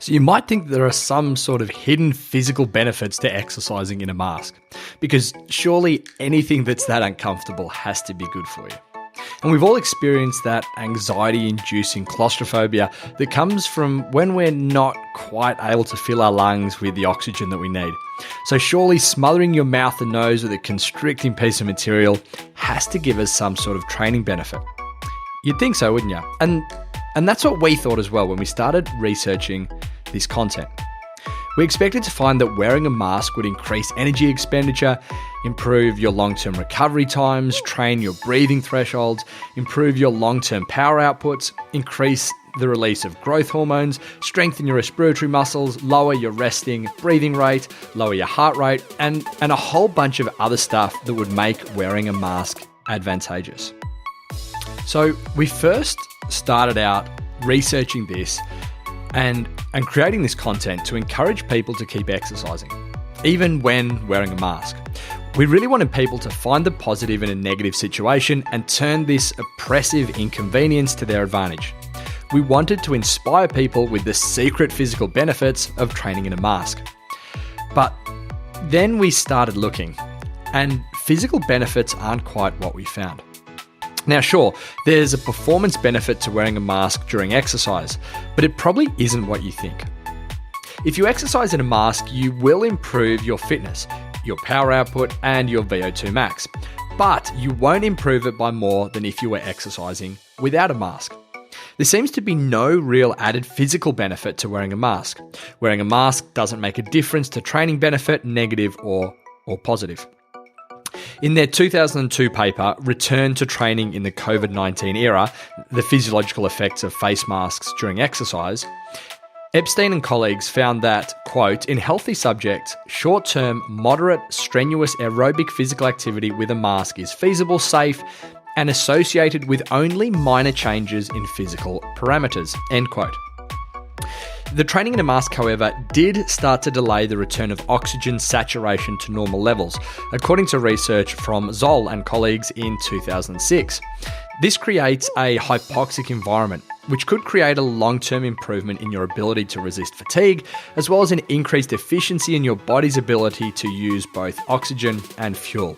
So you might think there are some sort of hidden physical benefits to exercising in a mask, because surely anything that's that uncomfortable has to be good for you. And we've all experienced that anxiety-inducing claustrophobia that comes from when we're not quite able to fill our lungs with the oxygen that we need. So surely smothering your mouth and nose with a constricting piece of material has to give us some sort of training benefit. You'd think so, wouldn't you? And that's what we thought as well when we started researching this content. We expected to find that wearing a mask would increase energy expenditure, improve your long-term recovery times, train your breathing thresholds, improve your long-term power outputs, increase the release of growth hormones, strengthen your respiratory muscles, lower your resting breathing rate, lower your heart rate, and a whole bunch of other stuff that would make wearing a mask advantageous. So we first started out researching this and creating this content to encourage people to keep exercising, even when wearing a mask. We really wanted people to find the positive in a negative situation and turn this oppressive inconvenience to their advantage. We wanted to inspire people with the secret physical benefits of training in a mask. But then we started looking, and physical benefits aren't quite what we found. Now sure, there's a performance benefit to wearing a mask during exercise, but it probably isn't what you think. If you exercise in a mask, you will improve your fitness, your power output, and your VO2 max, but you won't improve it by more than if you were exercising without a mask. There seems to be no real added physical benefit to wearing a mask. Wearing a mask doesn't make a difference to training benefit, negative or positive. In their 2002 paper, Return to Training in the COVID-19 Era, The Physiological Effects of Face Masks During Exercise, Epstein and colleagues found that, quote, in healthy subjects, short-term, moderate, strenuous aerobic physical activity with a mask is feasible, safe, and associated with only minor changes in physical parameters, end quote. The training in a mask, however, did start to delay the return of oxygen saturation to normal levels, according to research from Zoll and colleagues in 2006. This creates a hypoxic environment, which could create a long-term improvement in your ability to resist fatigue, as well as an increased efficiency in your body's ability to use both oxygen and fuel.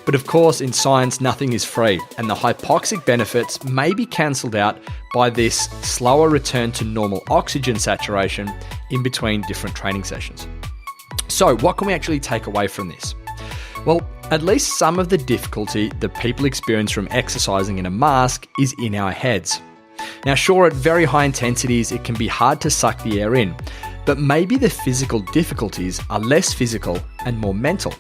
But of course, in science, nothing is free, and the hypoxic benefits may be cancelled out by this slower return to normal oxygen saturation in between different training sessions. So, what can we actually take away from this? Well, at least some of the difficulty that people experience from exercising in a mask is in our heads. Now, sure, at very high intensities, it can be hard to suck the air in, but maybe the physical difficulties are less physical and more mental.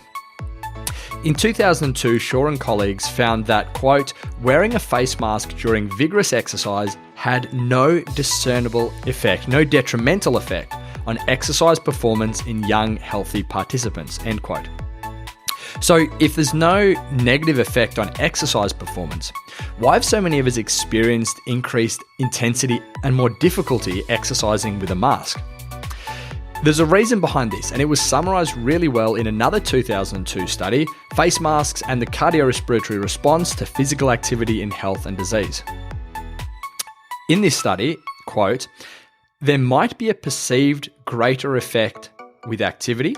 In 2002, Shaw and colleagues found that, quote, wearing a face mask during vigorous exercise had no discernible effect, no detrimental effect on exercise performance in young, healthy participants, end quote. So if there's no negative effect on exercise performance, why have so many of us experienced increased intensity and more difficulty exercising with a mask? There's a reason behind this, and it was summarized really well in another 2002 study, Face Masks and the Cardiorespiratory Response to Physical Activity in Health and Disease. In this study, quote, there might be a perceived greater effect with activity,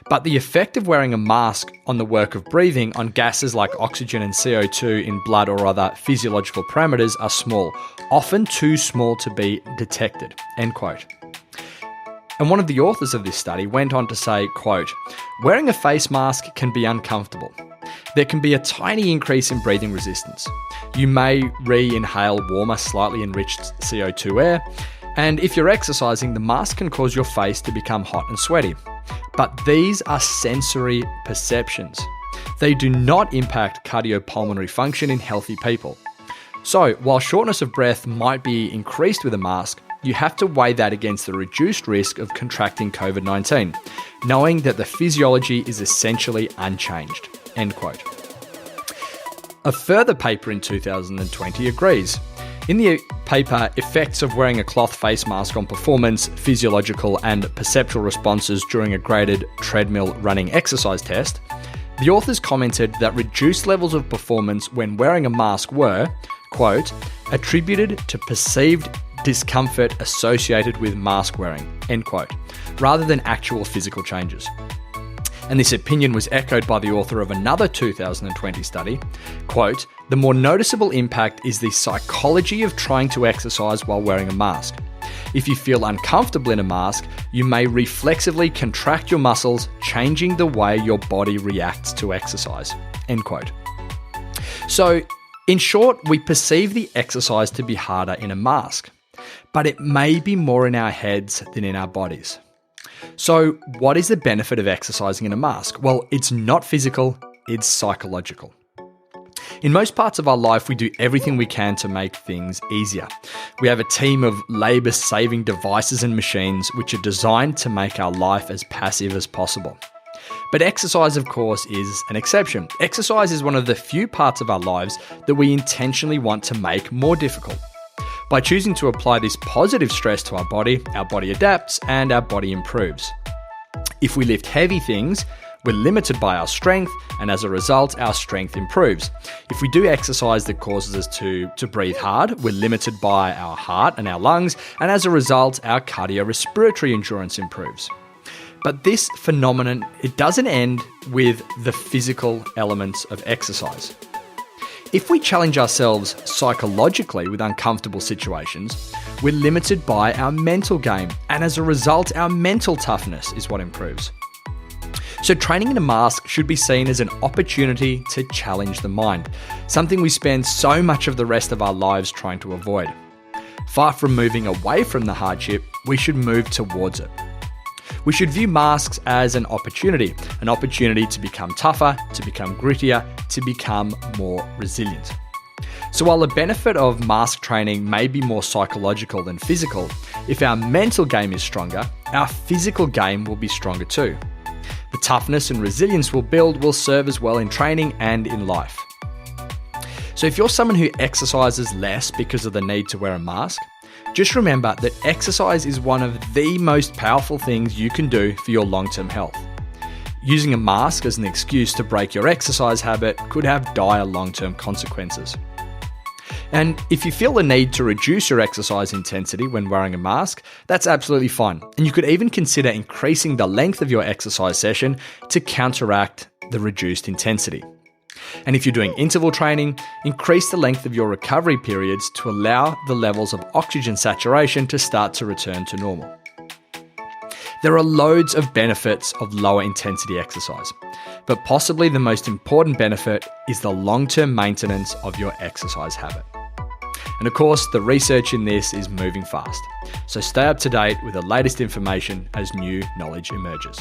but the effect of wearing a mask on the work of breathing on gases like oxygen and CO2 in blood or other physiological parameters are small, often too small to be detected, end quote. And one of the authors of this study went on to say, quote, wearing a face mask can be uncomfortable. There can be a tiny increase in breathing resistance. You may re-inhale warmer, slightly enriched CO2 air, and if you're exercising, the mask can cause your face to become hot and sweaty. But these are sensory perceptions. They do not impact cardiopulmonary function in healthy people. So, while shortness of breath might be increased with a mask, you have to weigh that against the reduced risk of contracting COVID-19, knowing that the physiology is essentially unchanged, end quote. A further paper in 2020 agrees. In the paper, Effects of Wearing a Cloth Face Mask on Performance, Physiological and Perceptual Responses During a Graded Treadmill Running Exercise Test, the authors commented that reduced levels of performance when wearing a mask were, quote, attributed to perceived discomfort associated with mask wearing, end quote, rather than actual physical changes. And this opinion was echoed by the author of another 2020 study, quote, "The more noticeable impact is the psychology of trying to exercise while wearing a mask. If you feel uncomfortable in a mask, you may reflexively contract your muscles, changing the way your body reacts to exercise," end quote. So, in short, we perceive the exercise to be harder in a mask, but it may be more in our heads than in our bodies. So, what is the benefit of exercising in a mask? Well, it's not physical, it's psychological. In most parts of our life, we do everything we can to make things easier. We have a team of labor-saving devices and machines which are designed to make our life as passive as possible. But exercise, of course, is an exception. Exercise is one of the few parts of our lives that we intentionally want to make more difficult. By choosing to apply this positive stress to our body adapts and our body improves. If we lift heavy things, we're limited by our strength, and as a result, our strength improves. If we do exercise that causes us to breathe hard, we're limited by our heart and our lungs, and as a result, our cardiorespiratory endurance improves. But this phenomenon, it doesn't end with the physical elements of exercise. If we challenge ourselves psychologically with uncomfortable situations, we're limited by our mental game, and as a result, our mental toughness is what improves. So training in a mask should be seen as an opportunity to challenge the mind, something we spend so much of the rest of our lives trying to avoid. Far from moving away from the hardship, we should move towards it. We should view masks as an opportunity to become tougher, to become grittier, to become more resilient. So while the benefit of mask training may be more psychological than physical, if our mental game is stronger, our physical game will be stronger too. The toughness and resilience we'll build will serve as well in training and in life. So if you're someone who exercises less because of the need to wear a mask, just remember that exercise is one of the most powerful things you can do for your long-term health. Using a mask as an excuse to break your exercise habit could have dire long-term consequences. And if you feel the need to reduce your exercise intensity when wearing a mask, that's absolutely fine. And you could even consider increasing the length of your exercise session to counteract the reduced intensity. And if you're doing interval training, increase the length of your recovery periods to allow the levels of oxygen saturation to start to return to normal. There are loads of benefits of lower intensity exercise, but possibly the most important benefit is the long-term maintenance of your exercise habit. And of course, the research in this is moving fast, so stay up to date with the latest information as new knowledge emerges.